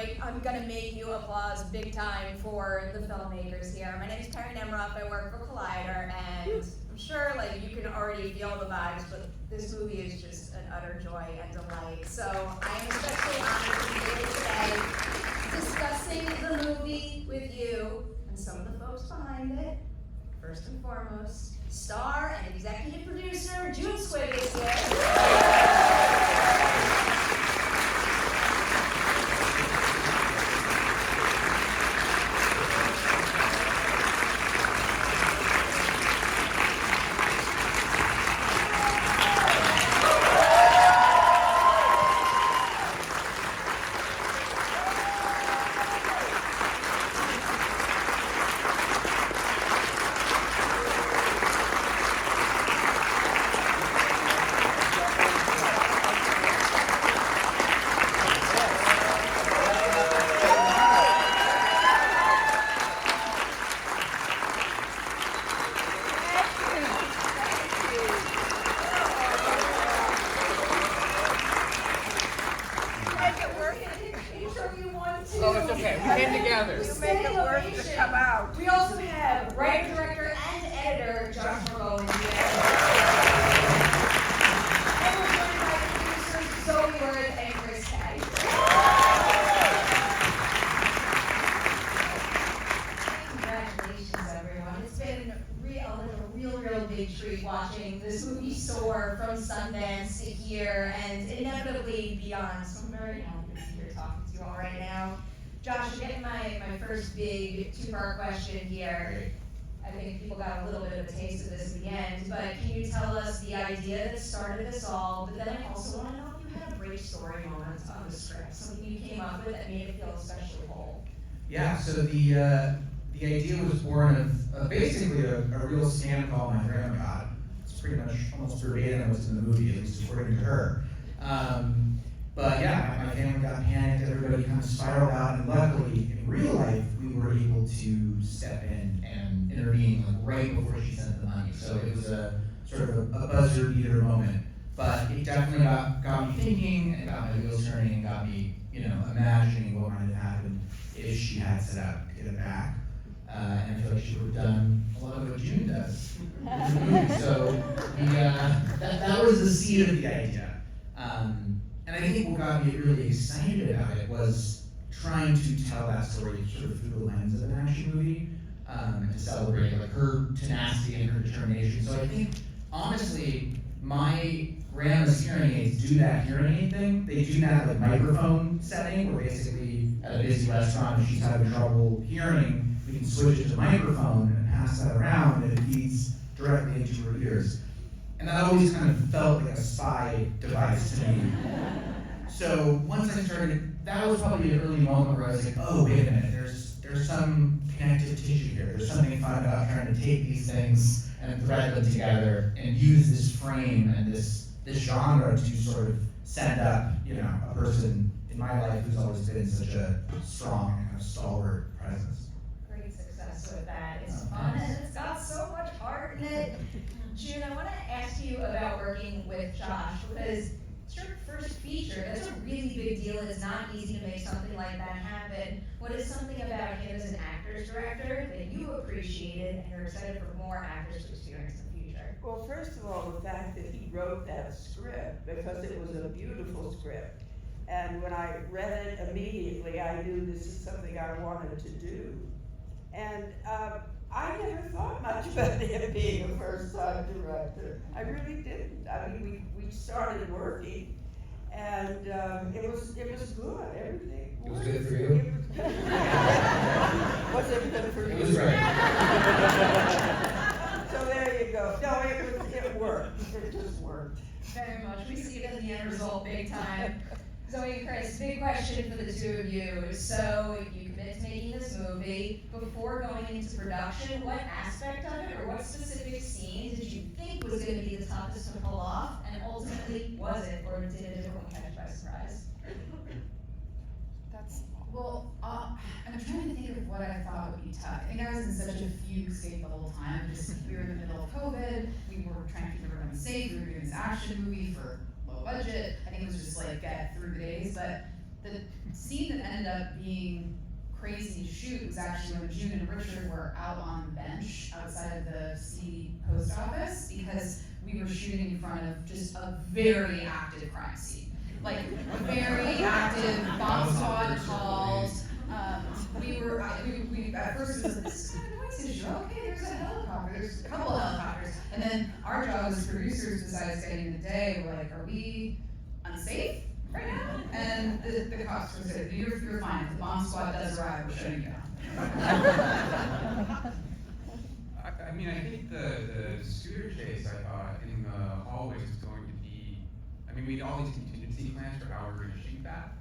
right, I'm gonna make you applause big time for the filmmakers here. My name is Perry Nemroff, I work for Collider, and I'm sure like you can already feel the vibes, but this movie is just an utter joy and delight. So I am especially honored to be here today discussing the movie with you and some of the folks behind it. First and foremost, star and executive producer June Squibb is here. Oh, it's okay. We came together. You make it work to come out. We also have writer, director, and editor Josh Margolin here. And we're joined by producers Zoe Worth and Chris Kaye. Congratulations, everyone. It's been a real big treat watching this movie soar from Sundance to here and inevitably beyond. So I'm very happy to be here talking to you all right now. Josh, you're getting my first big two-part question here. I think people got a little bit of a taste of this at the end, but can you tell us the idea that started this all? But then I also want to know if you had a great story moment on the script, something you came up with that made it feel especially whole. Yeah, so the idea was born of basically a real scam call my grandma got. It's pretty much almost verbatim what's in the movie, at least according to her. But yeah, my family got panicked, everybody kind of spiraled out, and luckily, in real life, we were able to step in and intervene like right before she sent the money. So it was a sort of a buzzer beater moment. But it definitely got me thinking, and got my wheels turning, and got me, imagining what might have happened if she had set out to get it back. And I feel like she would have done a lot of what June does in the movie. So that was the seed of the idea. And I think what got me really excited about it was trying to tell that story sort of through the lens of an action movie, and to celebrate like her tenacity and her determination. So I think, honestly, my grandma's hearing aids do that hearing aid thing. They do that like microphone setting, where basically at a busy restaurant, if she's having trouble hearing, we can switch it to microphone and pass that around, and it feeds directly into her ears. And that always kind of felt like a spy device to me. So once I started, that was probably an early moment where I was like, oh, wait a minute, there's some connective tissue here. There's something fun about trying to take these things and thread them together and use this frame and this genre to sort of send up, a person in my life who's always been such a strong and kind of stalwart presence. Great success with that. It's fun and it's got so much heart in it. June, I want to ask you about working with Josh, because it's your first feature. That's a really big deal. It's not easy to make something like that happen. What is something about him as an actor's director that you appreciated and you're excited for more actors to experience in the future? Well, first of all, the fact that he wrote that script, because it was a beautiful script. And when I read it immediately, I knew this is something I wanted to do. And I never thought much about him being a first-time director. I really didn't. I mean, we started working, and it was good. Everything. It was good for you? Was it good for you? It was right. So there you go. No, it worked. It just worked. Very much. We see it in the end result big time. Zoe and Chris, big question for the two of you. So you commit to making this movie. Before going into production, what aspect of it or what specific scene did you think was going to be the toughest to pull off? And ultimately, was it, or did it everyone catch by surprise? I'm trying to think of what I thought would be tough. I think I was in such a fugue state the whole time. We were in the middle of COVID. We were trying to keep everyone safe. We were doing this action movie for low budget. I think it was just like get through the days. But the scene that ended up being crazy to shoot was actually when June and Richard were out on the bench outside of the city post office, because we were shooting in front of just a very active crime scene. Like, very active, bomb squad calls. We at first it was like, this is kind of noisy. You're okay, there's a helicopter, there's a couple of helicopters. And then our job as producers besides getting the day, we're like, are we unsafe right now? And the cops were saying, you're fine, if the bomb squad does arrive, we're shutting you down. I mean, I think the scooter chase, I thought, in the hallways was going to be, I mean, we had all these contingency plans for how we were going to shoot that.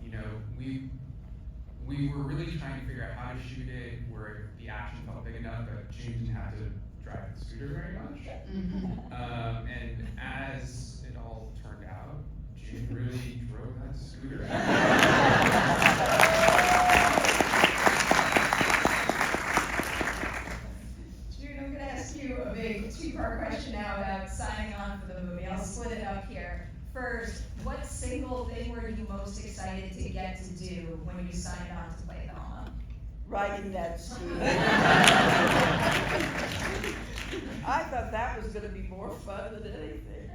You know, we were really trying to figure out how to shoot it where the action felt big enough that June didn't have to drive the scooter very much. And as it all turned out, June really drove that scooter. June, I'm gonna ask you a big two-part question now about signing on for the movie. I'll split it up here. First, what single thing were you most excited to get to do when you signed on to play Thelma? Riding that scooter. I thought that was gonna be more fun than anything.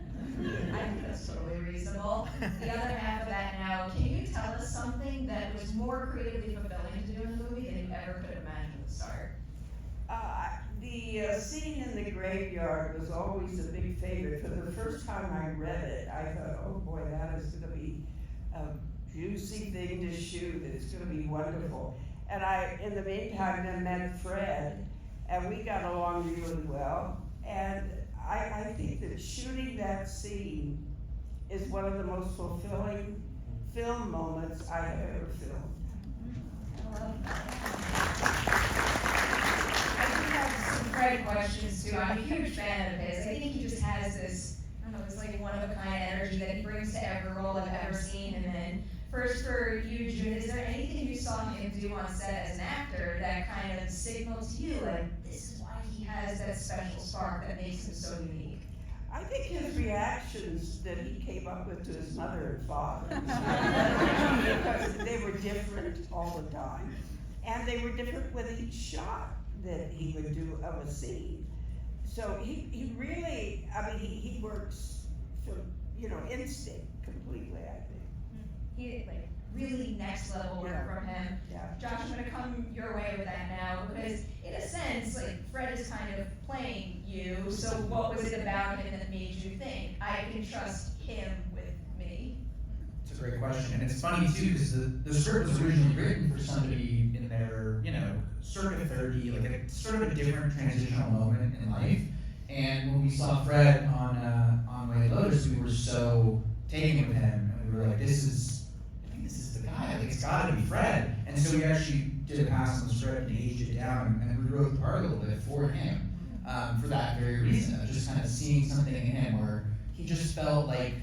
I think that's totally reasonable. The other half of that now, can you tell us something that was more creatively fulfilling to do in the movie than you ever could imagine at the start? The scene in the graveyard was always a big favorite. For the first time I read it, I thought, oh boy, that is gonna be a juicy thing to shoot. It's gonna be wonderful. And I, in the meantime, then met Fred, and we got along really well. And I think that shooting that scene is one of the most fulfilling film moments I have ever filmed. I love that. I do have some Fred questions too. I'm a huge fan of his. I think he just has this, I don't know, this like one-of-a-kind energy that he brings to every role I've ever seen. And then first for you, June, is there anything you saw him do on set as an actor that kind of signaled to you, like, this is why he has that special spark that makes him so unique? I think his reactions that he came up with to his mother and father, because they were different all the time, and they were different with each shot that he would do of a scene. So he really, I mean, he works from, instinct completely, I think. He, like, really next level work from him. Yeah. Josh, I'm gonna come your way with that now, because in a sense, like, Fred is kind of playing you, so what was it about him that made you think, I can trust him with me? It's a great question, and it's funny too, because the script was originally written for somebody in their, circa 30, like a sort of a different transitional moment in life. And when we saw Fred on White Lotus, we were so taken with him, and we were like, I think this is the guy, like, it's gotta be Fred. And so we actually did a pass on the script and aged it down, and we wrote the part a little bit for him, for that very reason, of just kind of seeing something in him where he just felt like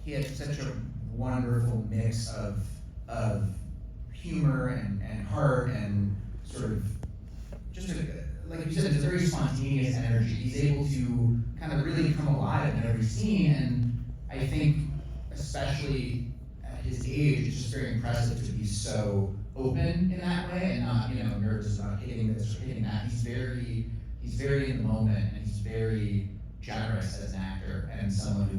he had such a wonderful mix of humor and heart and sort of just like you said, it's a very spontaneous energy. He's able to kind of really come alive in every scene, and I think especially at his age, it's just very impressive to be so open in that way and not, nervous about hitting this or hitting that. He's very in the moment, and he's very generous as an actor and someone who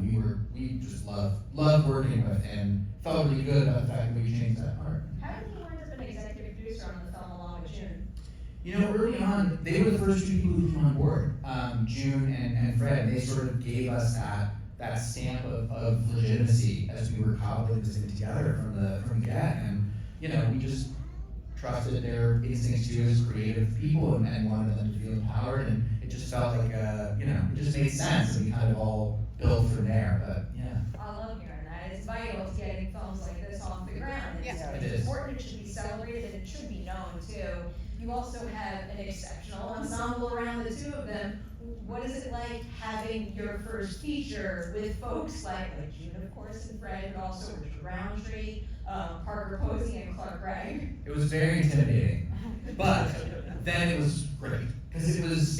we just loved working with and felt really good about the fact that we changed that part. How did he wind up an executive producer on the film along with June? Early on, they were the first two people who came on board, June and Fred. They sort of gave us that stamp of legitimacy as we were cobbling this thing together from the get, and we just trusted their instincts too as creative people and wanted them to feel empowered, and it just felt like it just made sense, and we kind of all built from there. But yeah, I love hearing that. It's vital to getting films like this off the ground. It's important, it should be celebrated, and it should be known too. You also have an exceptional ensemble around the two of them. What is it like having your first feature with folks like June, of course, and Fred, but also Richard Roundtree, Parker Posey, and Clark Gregg? it was very intimidating, but then it was great because it was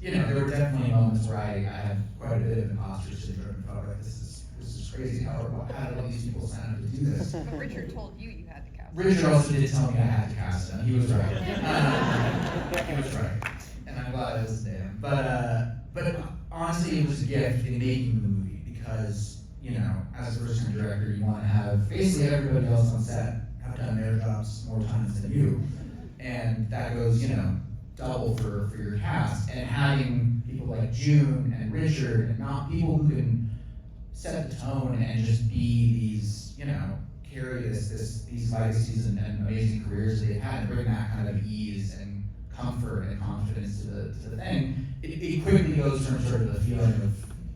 there were definitely moments where I had quite a bit of imposter syndrome and felt like this is crazy how did all these people sign up to do this? But Richard told you had to cast. Richard also did tell me I had to cast him. He was right. He was right, and I'm glad I listened to him. But honestly, it was a gift in making the movie because, you know, as a first-time director, you want to have basically everybody else on set have done their jobs more times than you, and that goes, you know, double for your cast. And having people like June and Richard and not people who can set the tone and just be these, you know, carry these legacies and amazing careers that they've had and bring that kind of ease and comfort and confidence to the thing, it quickly goes from sort of the feeling of,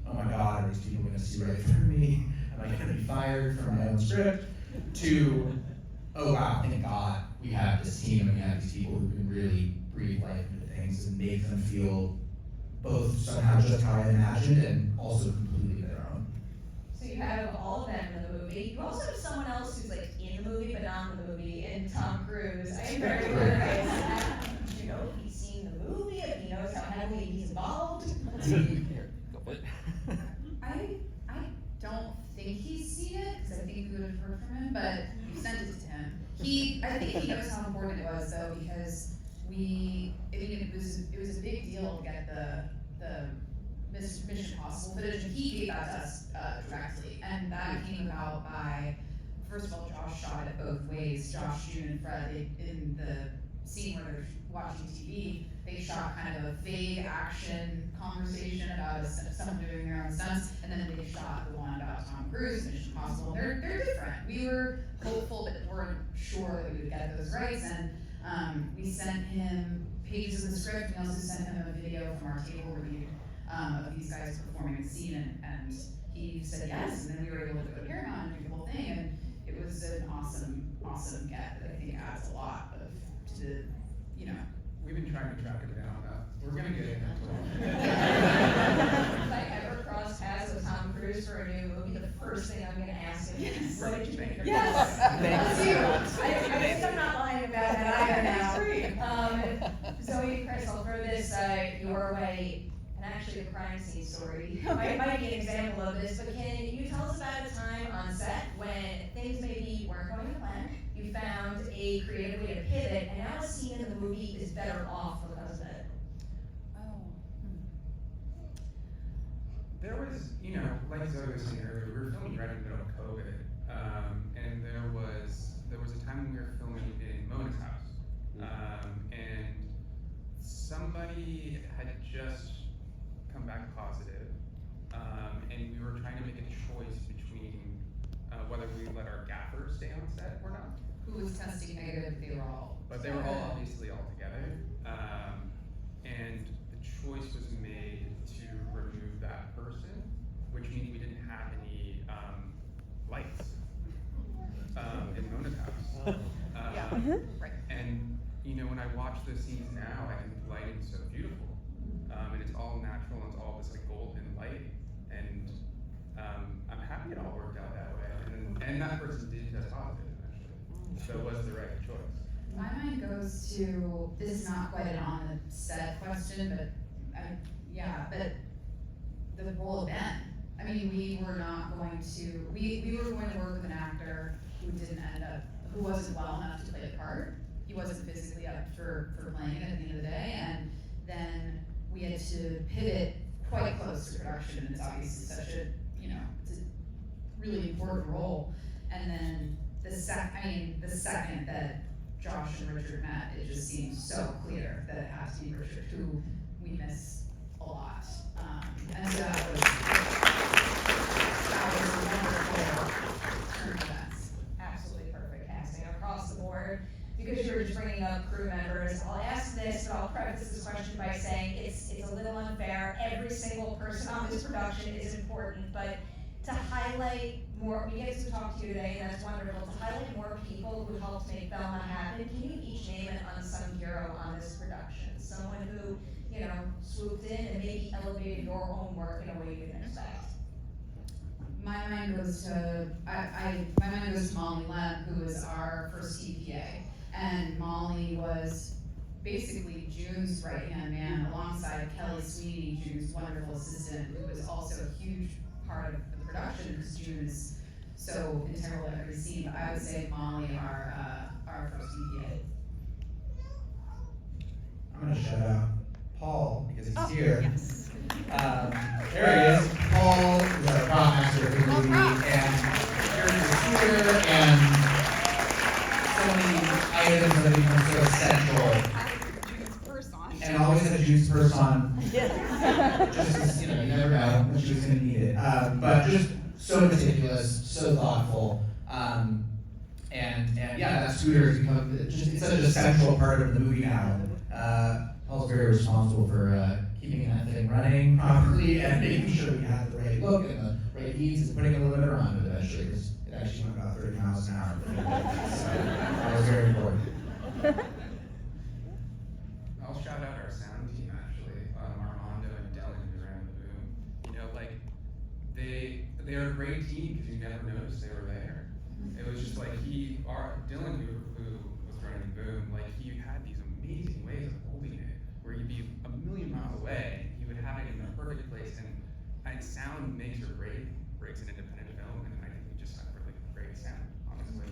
oh my God, are these people going to see right through me? Am I going to be fired from my own script? To, oh wow, thank God we have this team and we have these people who can really breathe life into things and make them feel both somehow just how I imagined and also completely their own. So you have all of them in the movie. You also have someone else who's like in the movie but not in the movie, and Tom Cruise. I am very curious. Do you know if he's seen the movie, if he knows how heavily he's involved? I don't think he's seen it, because I think we would have heard from him, but you sent it to him. I think he knows how important it was though, because it was a big deal to get the Mission Impossible footage, and he gave that to us directly, and that came about by, first of all, Josh shot it both ways. Josh, June, and Fred, in the scene where they're watching TV, they shot kind of a vague action conversation about someone doing their own stunts, and then they shot the one about Tom Cruise, Mission Impossible. They're different. We were hopeful, but weren't sure that we would get those rights, and we sent him pages of the script. We also sent him a video from our table review of these guys performing the scene, and he said yes, and then we were able to go to Paramount and do the whole thing, and it was an awesome get that I think adds a lot to the, you know. We've been trying to track it down. We're gonna get it. If I ever cross paths with Tom Cruise for a new movie, the first thing I'm gonna ask him is, what did you think of Yes. this? I think I'm not lying about that either now. Zoe and Chris, I'll throw this your way. And actually, the crime scene story might be an example of this, but can you tell us about a time on set when things maybe weren't going to plan, you found a creative way to pivot, and now a scene in the movie is better off because of it? There was, you know, like Zoe was saying earlier, we were filming right in the middle of COVID, and there was a time when we were filming in Mona's house, and somebody had just come back positive, and we were trying to make a choice between whether we let our gaffer stay on set or not. Who was testing negative? But they were all obviously all together, and the choice was made to remove that person, which means we didn't have any lights in Mona's house. Right. And you know, when I watch the scenes now, I think the lighting is so beautiful, and it's all natural, and it's all this like golden light, and I'm happy it all worked out that way. And that person did test positive, actually, so it was the right choice. My mind goes to, this is not quite an on the set question, but but the role of Ben. I mean, we were going to work with an actor who wasn't well enough to play the part. He wasn't physically up for playing it at the end of the day, and then we had to pivot quite close to production, and it's obviously such a, it's a really important role. And then the second that Josh and Richard met, it just seemed so clear that it had to be Richard, who we miss a lot. And so that was a wonderful turn of events. Absolutely perfect casting across the board. Because you were just bringing up crew members, I'll ask this, but I'll preface this question by saying it's a little unfair. Every single person on this production is important, but to highlight more, we get to talk to you today, and that's wonderful, to highlight more people who helped make THELMA happen, can you each name an unsung hero on this production? Someone who, swooped in and maybe elevated your own work in a way you didn't expect. My mind goes to Molly Lem, who was our first TPA. And Molly was basically June's right-hand man alongside Kelly Sweeney, June's wonderful assistant, who was also a huge part of the production because June June is so integral to every scene, but I would say Molly, our first EPA. I'm gonna shout out Paul because he's here. Yes. There he is. Paul is our prop master of the movie, and Eric is here, and so many items that have become so central. I have June's purse on. And always had June's purse on, Yeah. just as, you never know when she was gonna need it. But just so meticulous, so thoughtful, and yeah, that scooter has become it's such a central part of the movie now. Paul's very responsible for keeping that thing running properly and making sure we have the right look and the right needs and putting a limiter on it eventually, because it actually went about 30 miles an hour. So that was very important. I'll shout out our sound team actually, Armando and Dylan who ran the boom. They are a great team because you never noticed they were there. It was just like Dylan who was running the boom, like he had these amazing ways of holding it, where you'd be a million miles away, he would have it in the perfect place, and sound makes or breaks an independent film, and I think we just had really great sound, honestly.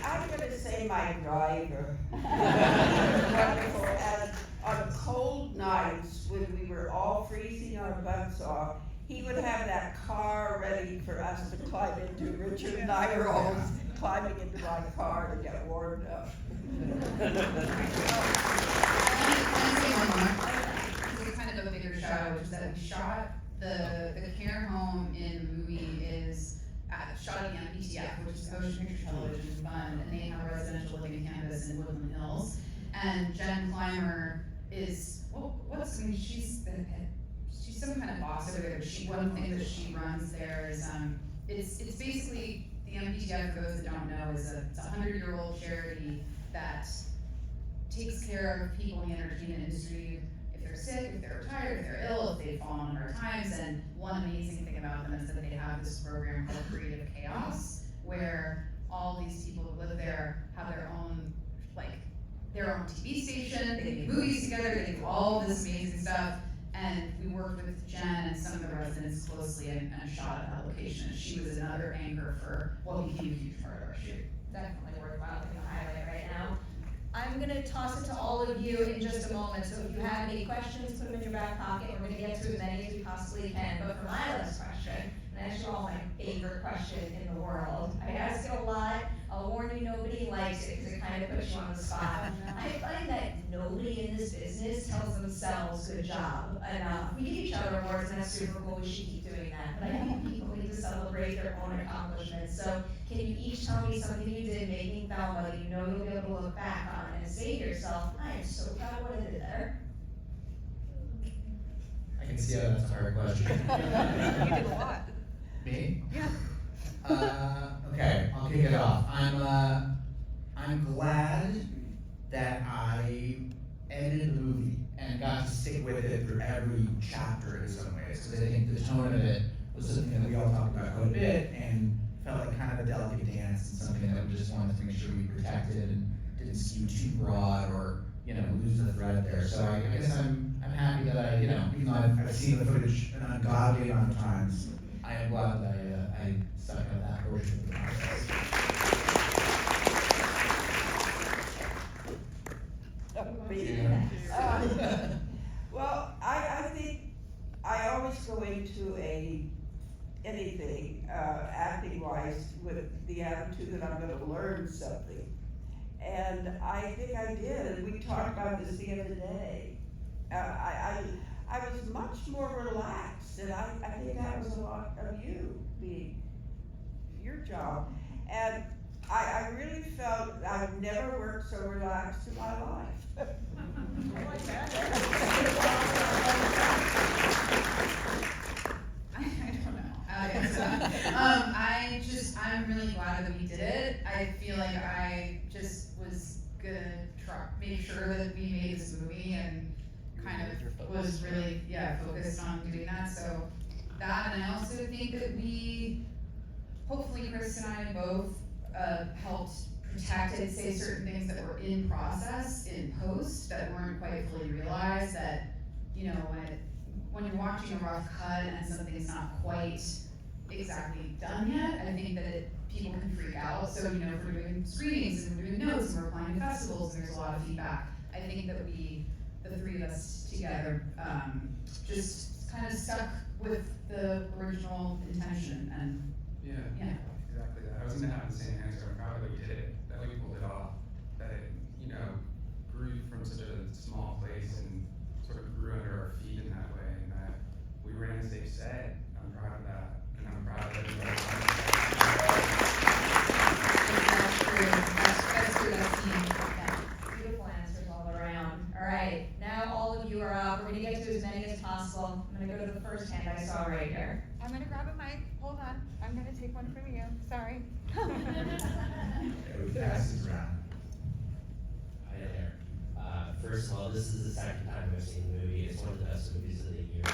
I'm gonna say my driver. Wonderful. And on cold nights when we were all freezing our butts off, he would have that car ready for us to climb into. Richard and I were always climbing into my car to get warmed up. I want to say one more. This is kind of a bigger shout out, which is that we shot the care home in the movie is shot at the MPTF, which is Motion Picture Television Fund, and they have a residential living campus in Woodland Hills. And Jen Clymer is she's some kind of boss over there. But one thing that she runs there is it's basically the MPTF, for those that don't know, is it's a 100-year-old charity that takes care of people in the entertainment industry if they're sick, if they're retired, if they're ill, if they've fallen on hard times. And one amazing thing about them is that they have this program called Creative Chaos, where all these people who live there have their own TV station, they make movies together, they do all this amazing stuff. And we worked with Jen and some of the residents closely and shot at that location. She was another anchor for what became a huge part of our shoot. Definitely worthwhile thing to highlight right now. I'm gonna toss it to all of you in just a moment, so if you have any questions, put them in your back pocket. We're gonna get to as many as we possibly can, but for my last question, and that's all my favorite question in the world. I ask it a lot. I'll warn you, nobody likes it because it kind of puts you on the spot. I find that nobody in this business tells themselves good job enough. We give each other awards and that's super cool, we should keep doing that. But I think people need to celebrate their own accomplishments. So can you each tell me something you did making Thelma that you know you'll be able to look back on and say to yourself, I am so proud of what I did there. I can see how that's a hard question. You did a lot. Me? Yeah. Okay, I'll kick it off. I'm glad that I edited the movie and got to stick with it through every chapter in some ways, because I think the tone of it was something that we all talked about quite a bit and felt like kind of a delicate dance and something that we just wanted to make sure we protected and didn't skew too broad or lose the thread there. So I guess I'm happy that I even though I've seen the footage an ungodly amount of times, I am glad that I stuck out that portion of the process. Well, I think I always go into anything acting-wise with the attitude that I'm going to learn something. And I think I did, and we talked about this the other day. I was much more relaxed, and I think that was a lot of you being your job. And I really felt I've never worked so relaxed in my life. I like that. I don't know. I'm really glad that we did it. I feel like I just was gonna make sure that we made this movie and kind of was really, focused on doing that. So that, and I also think that hopefully Chris and I both helped protect and say certain things that were in process, in post, that weren't quite fully realized, that, when you're watching a rough cut and something's not quite exactly done yet, I think that people can freak out. So, you know, if we're doing screenings and we're doing notes and we're applying to festivals and there's a lot of feedback, I think that we, the three of us together, just kind of stuck with the original intention and, Yeah, yeah. exactly that. I was gonna have the same answer. I'm proud that we did it, that we pulled it off, that it, you know, grew from such a small place and sort of grew under our feet in that way, and that we ran a safe set. I'm proud of that, and I'm proud of everybody. That's true, that's true, that's me, yeah. Beautiful answers all around. All right, now all of you are up. We're gonna get to as many as possible. I'm gonna go to the first hand I saw right here. I'm gonna grab a mic, hold on, I'm gonna take one from you, sorry. We pass this around. Hi there. First of all, this is the second time I've seen the movie. It's one of the best movies of the year.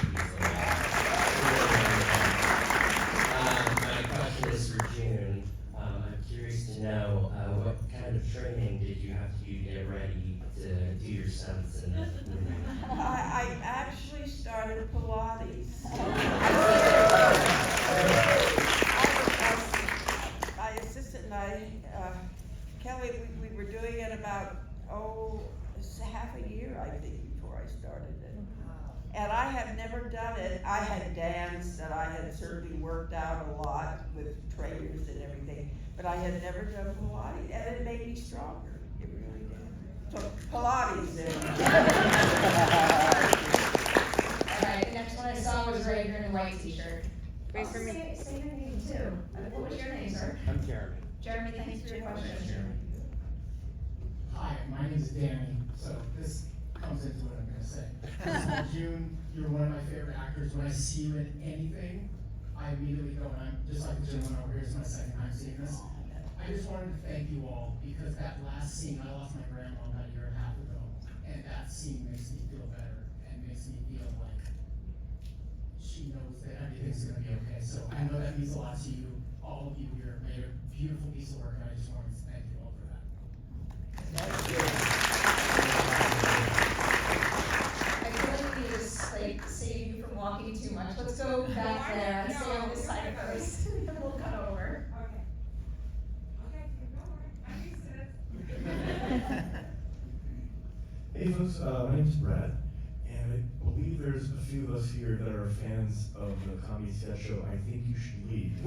My question is for June. I'm curious to know what kind of training did you have to do to get ready to do your stunts in the movie? I actually started Pilates. My assistant and Kelly, we were doing it about, half a year, I think, before I started it. And I have never done it. I had danced and I had certainly worked out a lot with trainers and everything, but I had never done Pilates, and it made me stronger. It really did. So Pilates All right, the next one I saw was right here in the white t-shirt. Wait for me. Say your name too. What was your name, sir? I'm Jeremy. Jeremy, thanks for your question. Hi, my name is Danny, so this comes into what I'm gonna say. June, you're one of my favorite actors. When I see you in anything, I immediately go, and I'm just like the gentleman over here, it's my second time seeing this. I just wanted to thank you all, because that last scene, I lost my grandma about a year and a half ago, and that scene makes me feel better, and makes me feel like she knows that everything's gonna be okay. So I know that means a lot to you. All of you here made a beautiful piece of work, and I just wanted to thank you all for that. I feel like we just like save you from walking too much. Let's go back there and stay on this side first, and then we'll cut over. Hey folks, my name is Brad, and I believe there's a few of us here that are fans of the comedy sketch show I Think You Should Leave.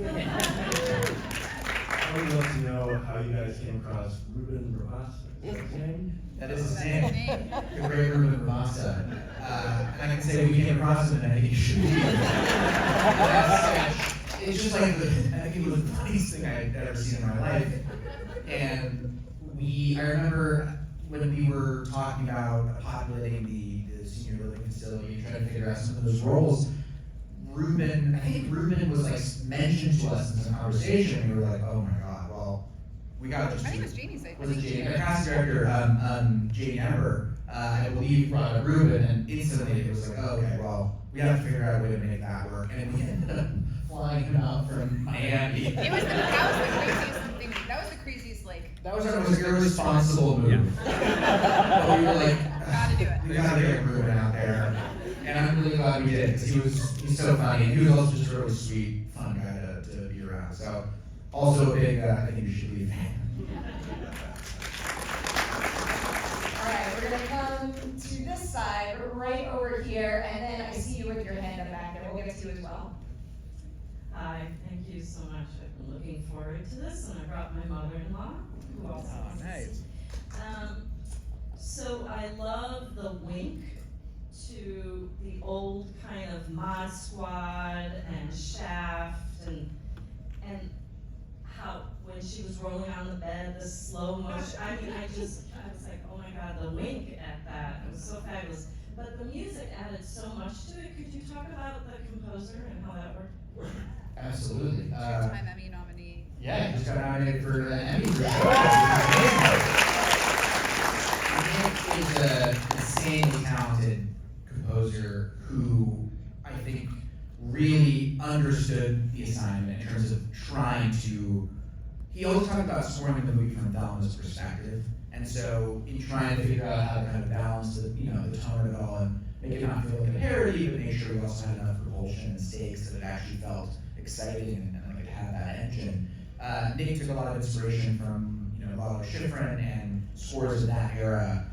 I would love to know how you guys came across Ruben Rabasa. Is that his name? That is his name. The great Ruben Rabasa. And I can say we came across him and I think you should leave. It's just like, I think it was the funniest thing I'd ever seen in my life. And I remember when we were talking about populating the senior living facility, trying to figure out some of those roles, I think Ruben was like mentioned to us in some conversation, and we were like, oh my god, well, we gotta just I think it was Janie's idea. Was it Janie? Our casting director, Janie Ember, I believe brought up Ruben, and instantly it was like, oh, okay, well, we have to figure out a way to make that work, and we ended up flying him out from Miami. That was the craziest, like. That was an irresponsible move. But we were like, Gotta do it. we gotta get Ruben out there. And I'm really glad we did, because he's so funny, and he was also just a really sweet, fun guy to be around. So, also a big, I think you should leave fan. All right, we're gonna come to this side, right over here, and then I see you with your hand up back there. We'll get to you as well. Hi, thank you so much. I've been looking forward to this, and I brought my mother-in-law, who also nice. So I love the wink to the old kind of Mod Squad and Shaft, and how when she was rolling on the bed, the slow motion. I mean, I was like, oh my god, the wink at that. It was so fabulous. But the music added so much to it. Could you talk about the composer and how that worked? Absolutely. Two-time Emmy nominee. Yeah, he just got nominated for an Emmy for sure. Nick is an insanely talented composer who I think really understood the assignment in terms of trying to. He always talked about scoring the movie from Thelma's perspective, and so in trying to figure out how to kind of balance the tone of it all and make it not feel like a parody, but make sure we also had enough propulsion and stakes that it actually felt exciting and like it had that engine. Nick took a lot of inspiration from a lot of Schifrin and scores of that era,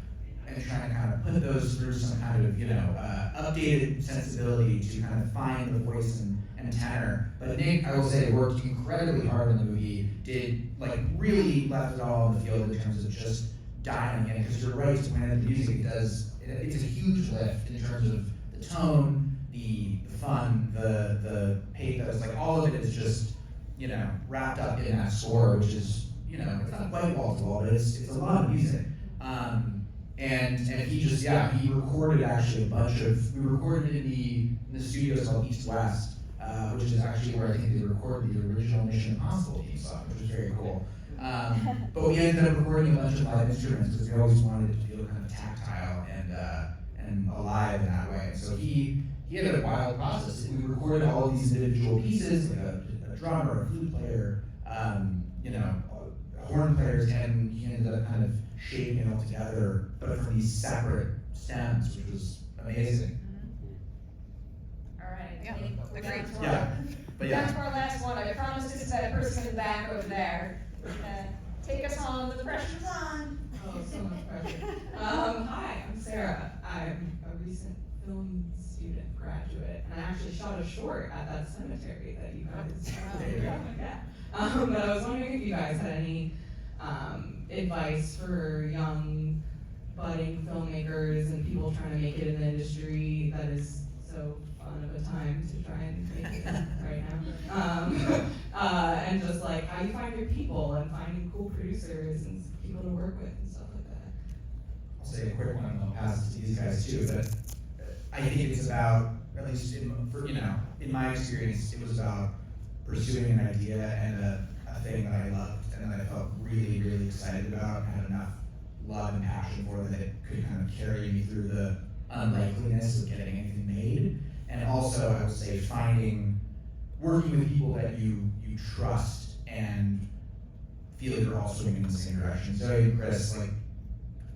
and trying to kind of put those through some kind of updated sensibility to kind of find the voice and tenor. But Nick, I will say, worked incredibly hard in the movie. Did really left it all in the field in terms of just dialing in. Because you're right to point out the music does. It's a huge lift in terms of the tone, the fun, the pathos. All of it is just wrapped up in that score, which is it's not quite wall to wall, but it's a lot of music. And he just he recorded actually a bunch of we recorded in the studios called East West, which is actually where I think they recorded the original Mission Impossible theme song, which was very cool. But we ended up recording a bunch of live instruments because we always wanted it to feel kind of tactile and alive in that way. So he had a wild process. We recorded all of these individual pieces, like a drummer, a flute player, horn players, and he ended up kind of shaping it all together, but from these separate stems, which was amazing. All right. Yeah, Agreed. Yeah, but That's our last one. I promise this is that person in the back over there. Take us home. The pressure's on. Oh, so much pressure. Hi, I'm Sarah. I'm a recent film student graduate, and I actually shot a short at that cemetery that you guys. Yeah. But I was wondering if you guys had any advice for young, budding filmmakers and people trying to make it in the industry that is so fun of a time to try and make it right now. And just how you find your people and finding cool producers and people to work with and stuff like that. I'll say a quick one and I'll pass it to these guys too, but I think it's about, at least in my experience, it was about pursuing an idea and a thing that I loved and that I felt really, really excited about and had enough love and passion for that it could kind of carry me through the unlikeliness of getting anything made. And also, I would say, working with people that you trust and feel you're all swimming in the same direction. Zoe and Chris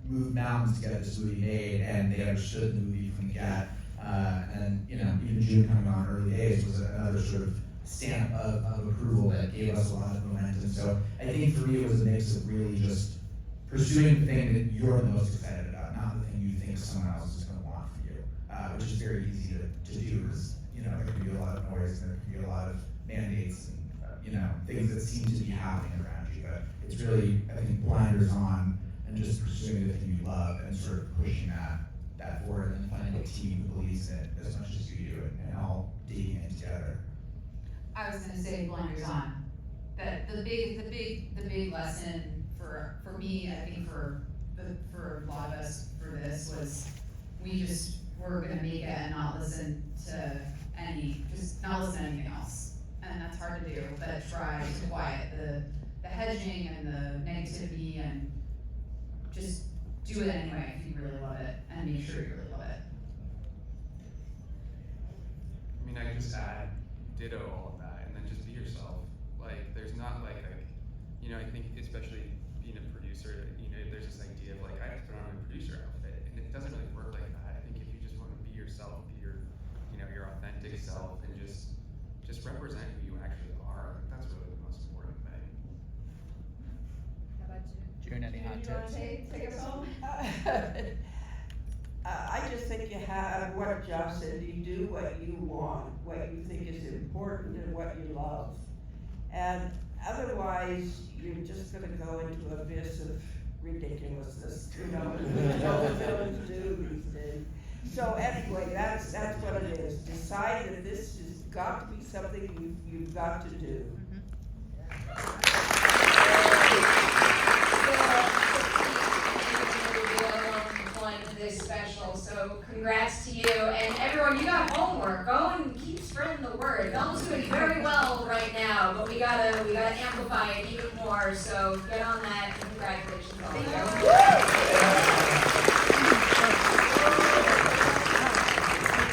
moved mountains to get this movie made, and they understood the movie from the get. And even June coming on early days was another sort of stamp of approval that gave us a lot of momentum. So I think for me it was a mix of really just pursuing the thing that you're the most excited about, not the thing you think someone else is going to want for you, which is very easy to do because there can be a lot of noise and there can be a lot of mandates and things that seem to be happening around you. But it's really, I think, blinders on and just pursuing the thing you love and sort of pushing that forward and finding a team who believes in it as much as you do and all digging in together. I was gonna say blinders on. That the big lesson for me, I think for a lot of us for this was we're gonna make it and not listen to anything else. And that's hard to do, but try to quiet the hedging and the negativity and just do it anyway if you really love it and make sure you really love it. I mean, I can just add ditto all of that, and then just be yourself. There's not I think especially being a producer, there's this idea of I have to put on a producer outfit, and it doesn't really work like that. I think if you just want to be yourself, be your authentic self, and just represent who you actually are, I think that's really the most important thing. How about you? June, any hot tips? Take us home? I just think you have what Josh said, you do what you want, what you think is important and what you love. And otherwise, you're just gonna go into an abyss of ridiculousness, what films do these days. So anyway, that's what it is. Decide that this has got to be something you've got to do. This special, so congrats to you and everyone. You got homework. Go and keep spreading the word. Film's doing very well right now, but we gotta amplify it even more. So get on that. Congratulations, all. Thank you.